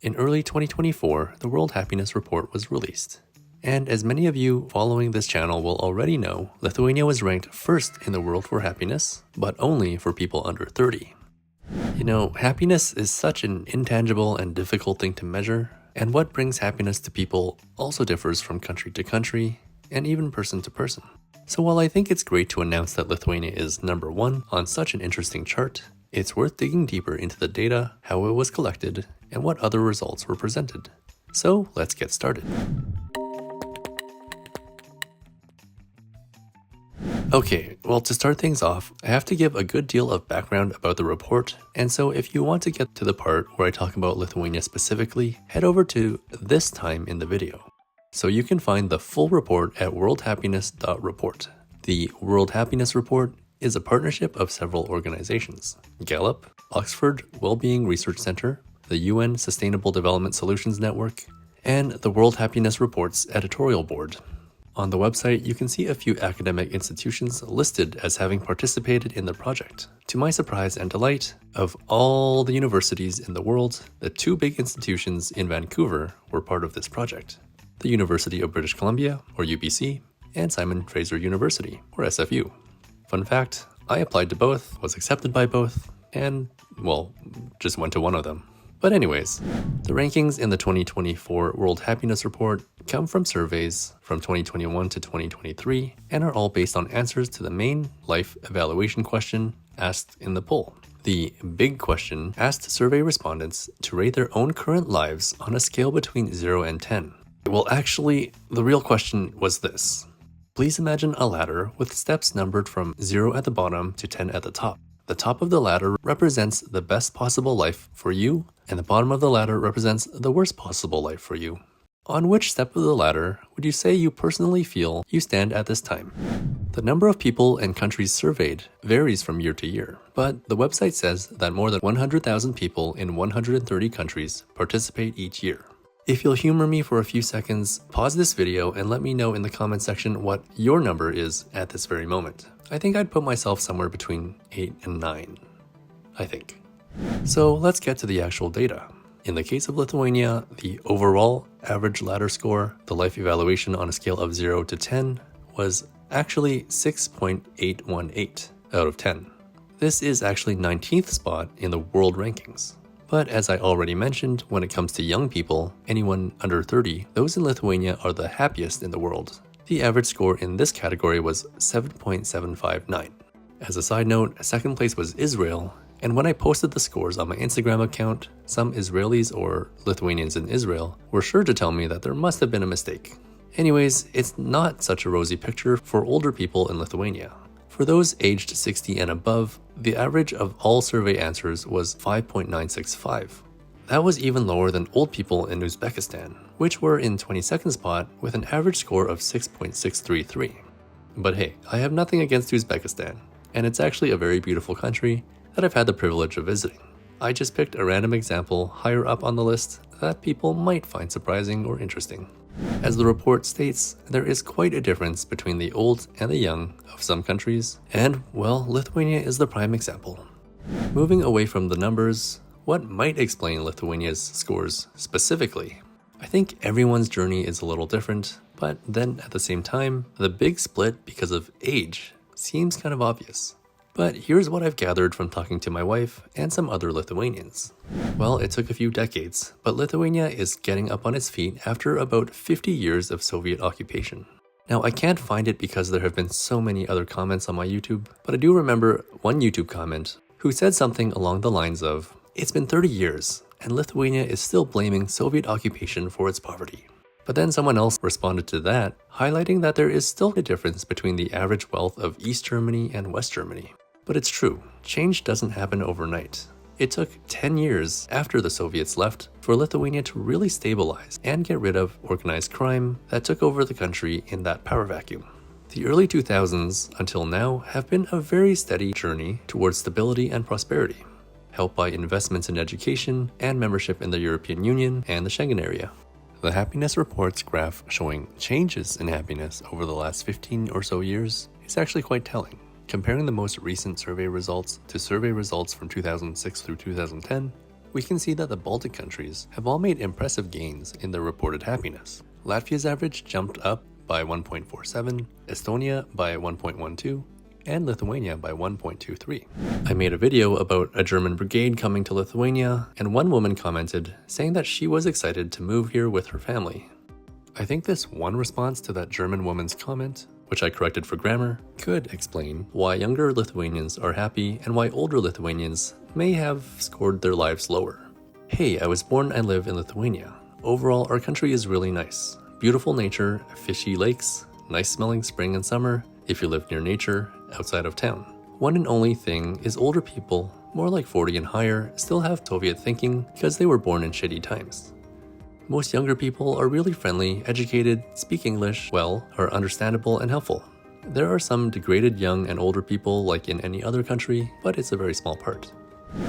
In early 2024, the World Happiness Report was released. And as many of you following this channel will already know, Lithuania was ranked first in the world for happiness, but only for people under 30. You know, happiness is such an intangible and difficult thing to measure, and what brings happiness to people also differs from country to country, and even person to person. So while I think it's great to announce that Lithuania is number 1 on such an interesting chart, it's worth digging deeper into the data, how it was collected, and what other results were presented. So let's get started. Okay, well, to start things off, I have to give a good deal of background about the report, and so if you want to get to the part where I talk about Lithuania specifically, head over to this time in the video. So you can find the full report at worldhappiness.report. The World Happiness Report is a partnership of several organizations: Gallup, Oxford Wellbeing Research Center, the UN Sustainable Development Solutions Network, and the World Happiness Report's editorial board. On the website, you can see a few academic institutions listed as having participated in the project. To my surprise and delight, of all the universities in the world, the 2 big institutions in Vancouver were part of this project: the University of British Columbia, or UBC, and Simon Fraser University, or SFU. Fun fact, I applied to both, was accepted by both, and, well, just went to one of them. But anyways, the rankings in the 2024 World Happiness Report come from surveys from 2021 to 2023 and are all based on answers to the main life evaluation question asked in the poll. The big question asked survey respondents to rate their own current lives on a scale between 0 and 10. Well, actually, the real question was this. Please imagine a ladder with steps numbered from 0 at the bottom to 10 at the top. The top of the ladder represents the best possible life for you, and the bottom of the ladder represents the worst possible life for you. On which step of the ladder would you say you personally feel you stand at this time? The number of people and countries surveyed varies from year to year, but the website says that more than 100,000 people in 130 countries participate each year. If you'll humor me for a few seconds, pause this video and let me know in the comment section what your number is at this very moment. I think I'd put myself somewhere between 8 and 9, I think. So let's get to the actual data. In the case of Lithuania, the overall average ladder score, the life evaluation on a scale of 0 to 10, was actually 6.818 out of 10. This is actually 19th spot in the world rankings. But as I already mentioned, when it comes to young people, anyone under 30, those in Lithuania are the happiest in the world. The average score in this category was 7.759. As a side note, second place was Israel, and when I posted the scores on my Instagram account, some Israelis or Lithuanians in Israel were sure to tell me that there must have been a mistake. Anyways, it's not such a rosy picture for older people in Lithuania. For those aged 60 and above, the average of all survey answers was 5.965. That was even lower than old people in Uzbekistan, which were in 22nd spot with an average score of 6.633. But hey, I have nothing against Uzbekistan, and it's actually a very beautiful country that I've had the privilege of visiting. I just picked a random example higher up on the list that people might find surprising or interesting. As the report states, there is quite a difference between the old and the young of some countries, and, well, Lithuania is the prime example. Moving away from the numbers, what might explain Lithuania's scores specifically? I think everyone's journey is a little different, but then at the same time, the big split because of age seems kind of obvious. But here's what I've gathered from talking to my wife and some other Lithuanians. Well, it took a few decades, but Lithuania is getting up on its feet after about 50 years of Soviet occupation. Now, I can't find it because there have been so many other comments on my YouTube, but I do remember one YouTube comment who said something along the lines of, "It's been 30 years, and Lithuania is still blaming Soviet occupation for its poverty." But then someone else responded to that, highlighting that there is still a difference between the average wealth of East Germany and West Germany. But it's true, change doesn't happen overnight. It took 10 years after the Soviets left for Lithuania to really stabilize and get rid of organized crime that took over the country in that power vacuum. The early 2000s until now have been a very steady journey towards stability and prosperity, helped by investments in education and membership in the European Union and the Schengen area. The Happiness Report's graph showing changes in happiness over the last 15 or so years is actually quite telling. Comparing the most recent survey results to survey results from 2006 through 2010, we can see that the Baltic countries have all made impressive gains in their reported happiness. Latvia's average jumped up by 1.47, Estonia by 1.12, and Lithuania by 1.23. I made a video about a German brigade coming to Lithuania, and one woman commented saying that she was excited to move here with her family. I think this one response to that German woman's comment, which I corrected for grammar, could explain why younger Lithuanians are happy and why older Lithuanians may have scored their lives lower. Hey, I was born and live in Lithuania. Overall, our country is really nice. Beautiful nature, fishy lakes, nice smelling spring and summer, if you live near nature, outside of town. One and only thing is older people, more like 40 and higher, still have Soviet thinking because they were born in shitty times. Most younger people are really friendly, educated, speak English well, are understandable and helpful. There are some degraded young and older people like in any other country, but it's a very small part.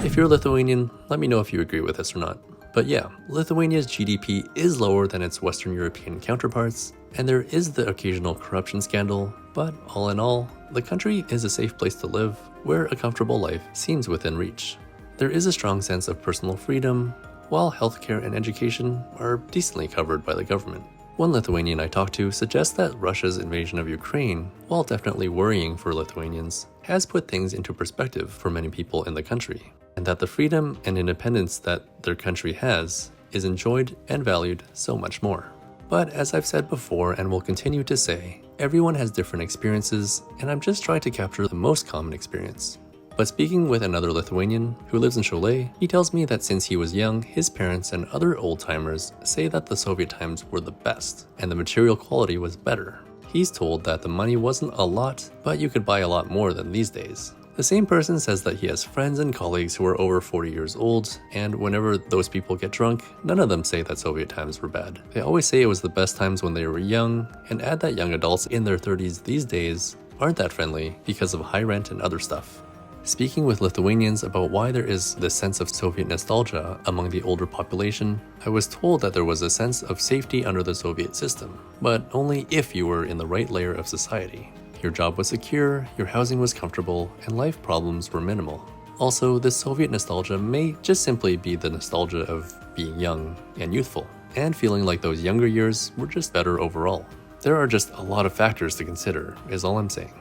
If you're Lithuanian, let me know if you agree with this or not. But yeah, Lithuania's GDP is lower than its Western European counterparts, and there is the occasional corruption scandal, but all in all, the country is a safe place to live, where a comfortable life seems within reach. There is a strong sense of personal freedom, while healthcare and education are decently covered by the government. One Lithuanian I talked to suggests that Russia's invasion of Ukraine, while definitely worrying for Lithuanians, has put things into perspective for many people in the country, and that the freedom and independence that their country has is enjoyed and valued so much more. But as I've said before and will continue to say, everyone has different experiences, and I'm just trying to capture the most common experience. But speaking with another Lithuanian who lives in Cholet, he tells me that since he was young, his parents and other old-timers say that the Soviet times were the best, and the material quality was better. He's told that the money wasn't a lot, but you could buy a lot more than these days. The same person says that he has friends and colleagues who are over 40 years old, and whenever those people get drunk, none of them say that Soviet times were bad. They always say it was the best times when they were young, and add that young adults in their 30s these days aren't that friendly because of high rent and other stuff. Speaking with Lithuanians about why there is this sense of Soviet nostalgia among the older population, I was told that there was a sense of safety under the Soviet system, but only if you were in the right layer of society. Your job was secure, your housing was comfortable, and life problems were minimal. Also, this Soviet nostalgia may just simply be the nostalgia of being young and youthful, and feeling like those younger years were just better overall. There are just a lot of factors to consider, is all I'm saying.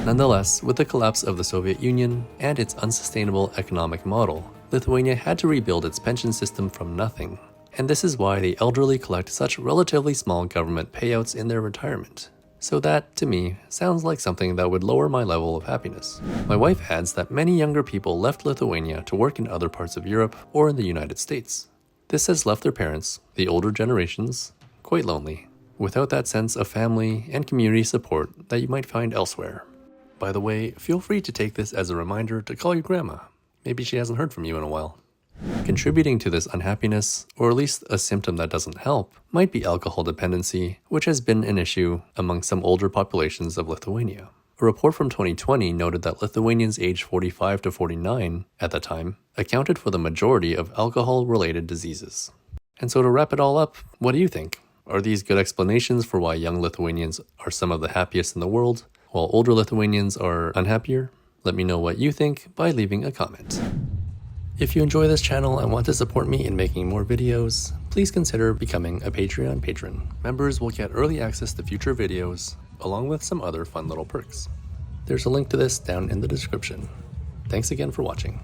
Nonetheless, with the collapse of the Soviet Union and its unsustainable economic model, Lithuania had to rebuild its pension system from nothing. And this is why the elderly collect such relatively small government payouts in their retirement. So that, to me, sounds like something that would lower my level of happiness. My wife adds that many younger people left Lithuania to work in other parts of Europe or in the United States. This has left their parents, the older generations, quite lonely, without that sense of family and community support that you might find elsewhere. By the way, feel free to take this as a reminder to call your grandma. Maybe she hasn't heard from you in a while. Contributing to this unhappiness, or at least a symptom that doesn't help, might be alcohol dependency, which has been an issue among some older populations of Lithuania. A report from 2020 noted that Lithuanians aged 45 to 49 at the time accounted for the majority of alcohol-related diseases. And so to wrap it all up, what do you think? Are these good explanations for why young Lithuanians are some of the happiest in the world, while older Lithuanians are unhappier? Let me know what you think by leaving a comment. If you enjoy this channel and want to support me in making more videos, please consider becoming a Patreon patron. Members will get early access to future videos, along with some other fun little perks. There's a link to this down in the description. Thanks again for watching.